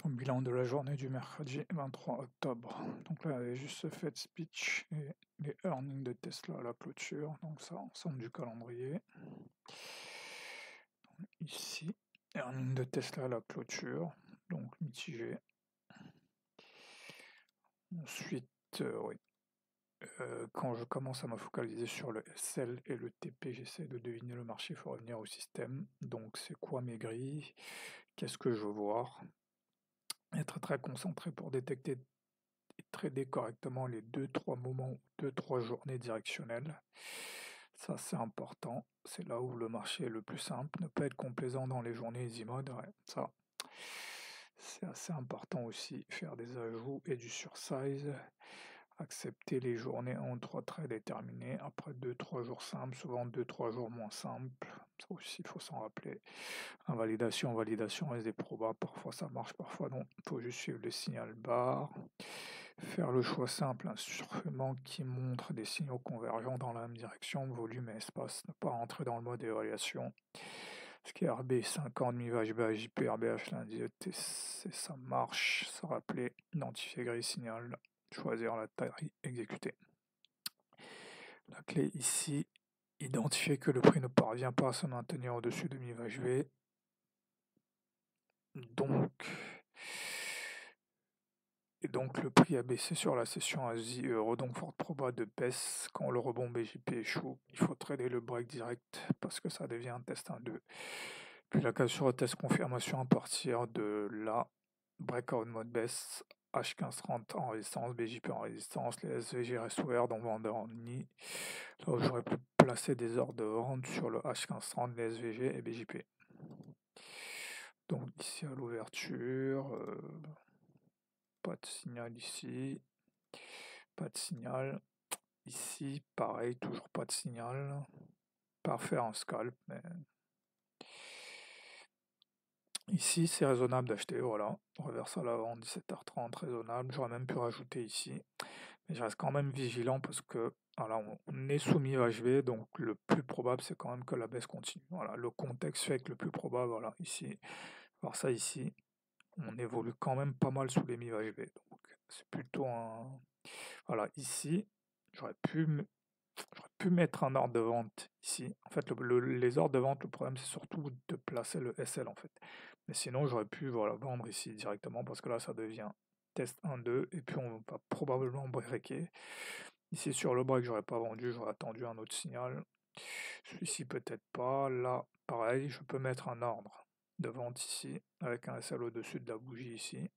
Au bilan de la journée du mercredi 23 octobre. Donc là, j'avais juste ce fait speech et les earnings de Tesla à la clôture. Donc ça, ensemble du calendrier. Ici, earnings de Tesla à la clôture, donc mitigé. Ensuite, oui. Quand je commence à me focaliser sur le SL et le TP, j'essaie de deviner le marché, il faut revenir au système. Donc c'est quoi mes grilles? Qu'est-ce que je veux voir? Être très concentré pour détecter et trader correctement les 2-3 moments, 2-3 journées directionnelles. Ça, c'est important. C'est là où le marché est le plus simple. Ne pas être complaisant dans les journées easy mode, ouais, ça, c'est assez important aussi. Faire des ajouts et du sursize. Accepter les journées en 3 traits déterminés. Après 2-3 jours simples, souvent 2-3 jours moins simples. Ça aussi, il faut s'en rappeler. Invalidation, validation, reste des probas. Parfois ça marche, parfois non. Il faut juste suivre le signal barre. Faire le choix simple, un instrument qui montre des signaux convergents dans la même direction, volume et espace. Ne pas rentrer dans le mode évaluation. Ce qui est RB 50, MIVHB, JP, RBH, lundi, ETC, ça marche. Se rappeler, identifier grille signal, choisir la taille, exécuter. La clé ici, identifier que le prix ne parvient pas à se maintenir au-dessus de MIVHB. Donc le prix a baissé sur la session à 10 euros, donc forte proba de baisse quand le rebond BJP échoue. Il faut trader le break direct parce que ça devient un test 1-2. Puis la cassure test confirmation à partir de là, breakout mode baisse, H1530 en résistance, BJP en résistance, les SVG restent ouverts, donc vendeur en nid. Là où j'aurais pu placer des ordres de vente sur le H1530, les SVG et BJP. Donc ici à l'ouverture, pas de signal ici, pas de signal. Ici, pareil, toujours pas de signal. Pas faire un scalp, mais ici c'est raisonnable d'acheter, voilà. Reversal avant 17h30, raisonnable. J'aurais même pu rajouter ici. Mais je reste quand même vigilant parce que voilà, on est soumis à HV, donc le plus probable c'est quand même que la baisse continue. Voilà, le contexte fait que le plus probable, voilà, ici, voir ça ici, on évolue quand même pas mal sous les mi-HV. Donc c'est plutôt un. Voilà, ici, j'aurais pu mettre un ordre de vente ici. En fait, les ordres de vente, le problème, c'est surtout de placer le SL, en fait. Mais sinon, j'aurais pu voilà, vendre ici directement, parce que là, ça devient test 1-2, et puis on va probablement breaker. Ici, sur le break, j'aurais pas vendu, j'aurais attendu un autre signal. Celui-ci, peut-être pas. Là, pareil, je peux mettre un ordre de vente ici, avec un SL au-dessus de la bougie ici.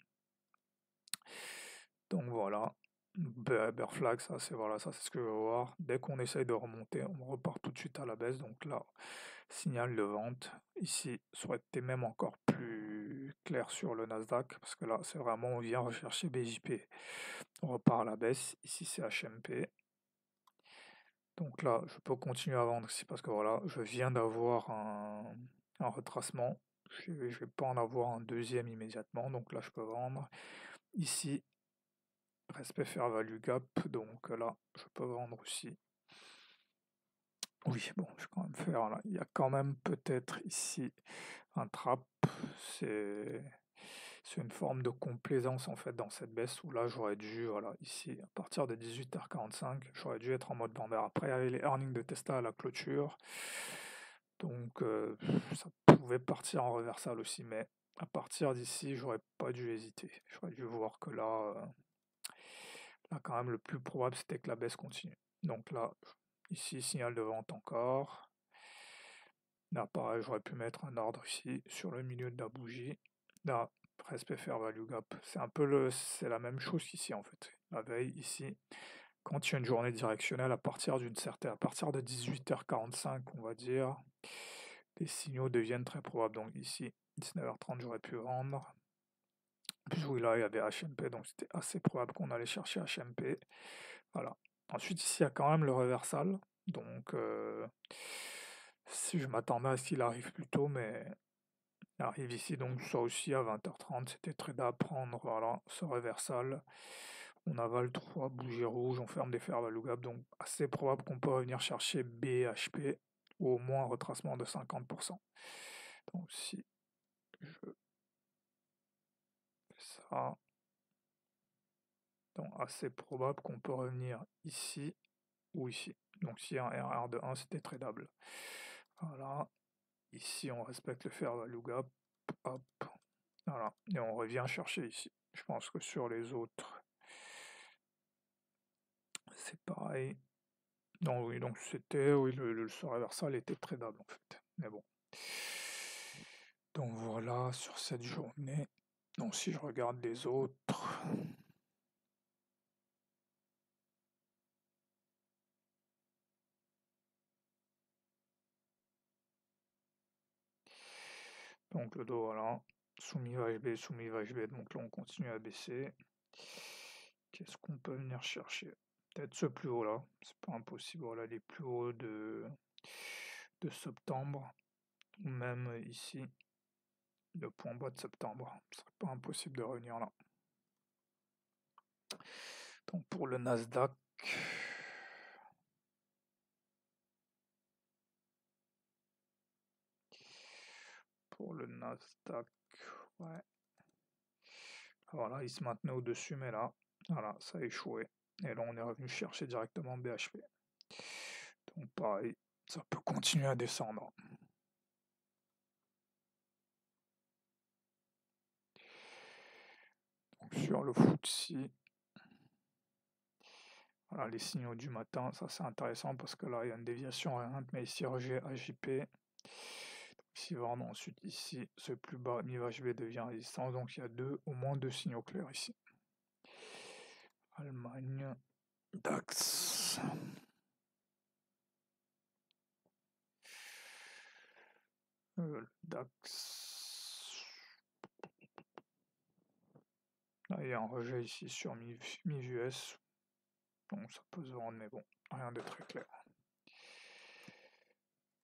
Donc voilà. Bear flag, ça c'est voilà, ça c'est ce que je veux voir. Dès qu'on essaye de remonter, on repart tout de suite à la baisse. Donc là, signal de vente. Ici, ça aurait été même encore plus clair sur le Nasdaq, parce que là, c'est vraiment, on vient rechercher BJP. On repart à la baisse. Ici, c'est HMP. Donc là, je peux continuer à vendre ici, parce que voilà, je viens d'avoir un retracement. Je vais pas en avoir un deuxième immédiatement, donc là, je peux vendre. Ici, respect fair value gap, donc là, je peux vendre aussi. Oui, bon, je vais quand même faire là. Il y a quand même peut-être ici un trap. C'est une forme de complaisance en fait dans cette baisse où là j'aurais dû, voilà, ici, à partir de 18h45, j'aurais dû être en mode vendeur. Après, il y avait les earnings de Tesla à la clôture. Donc ça pouvait partir en reversal aussi, mais à partir d'ici, j'aurais pas dû hésiter. J'aurais dû voir que là, quand même, le plus probable, c'était que la baisse continue. Donc là, ici, signal de vente encore. Là, pareil, j'aurais pu mettre un ordre ici, sur le milieu de la bougie. Là, respect fair value gap. C'est la même chose qu'ici, en fait. La veille, ici, quand il y a une journée directionnelle, à partir de 18h45, on va dire, les signaux deviennent très probables. Donc ici, 19h30, j'aurais pu vendre. Plus oui, là, il y avait HMP, donc c'était assez probable qu'on allait chercher HMP. Voilà. Ensuite, ici, il y a quand même le reversal. Donc, si je m'attendais à ce qu'il arrive plus tôt, mais il arrive ici, donc ça aussi à 20h30, c'était très à prendre. Voilà, ce reversal. On avale 3 bougies rouges, on ferme des fair value gap, donc assez probable qu'on peut revenir chercher BHP, ou au moins un retracement de 50%. Donc, si je là. Donc assez probable qu'on peut revenir ici ou ici. Donc si un RR de 1 c'était tradable. Voilà. Ici on respecte le fair value gap. Hop. Voilà. Et on revient chercher ici. Je pense que sur les autres, c'est pareil. Donc oui, donc c'était, oui, le reversal était tradable en fait. Mais bon. Donc voilà, sur cette journée. Donc si je regarde les autres. Donc le dos, voilà. Soumis va HB, soumis va HB. Donc là on continue à baisser. Qu'est-ce qu'on peut venir chercher? Peut-être ce plus haut là. C'est pas impossible. Voilà les plus hauts de septembre. Ou même ici. Le point bas de septembre. Ce serait pas impossible de revenir là. Donc pour le Nasdaq. Pour le Nasdaq, ouais. Voilà, il se maintenait au-dessus, mais là, voilà, ça a échoué. Et là, on est revenu chercher directement BHP. Donc pareil, ça peut continuer à descendre. Donc sur le FTSE, voilà les signaux du matin, ça c'est intéressant parce que là il y a une déviation rien, mais ici AJP. Ici vraiment ensuite ici, ce plus bas, MIVHB devient résistance, donc il y a au moins deux signaux clairs ici. Allemagne, DAX. Le DAX. Là, il y a un rejet ici sur MIV US, donc ça peut se vendre, mais bon, rien de très clair.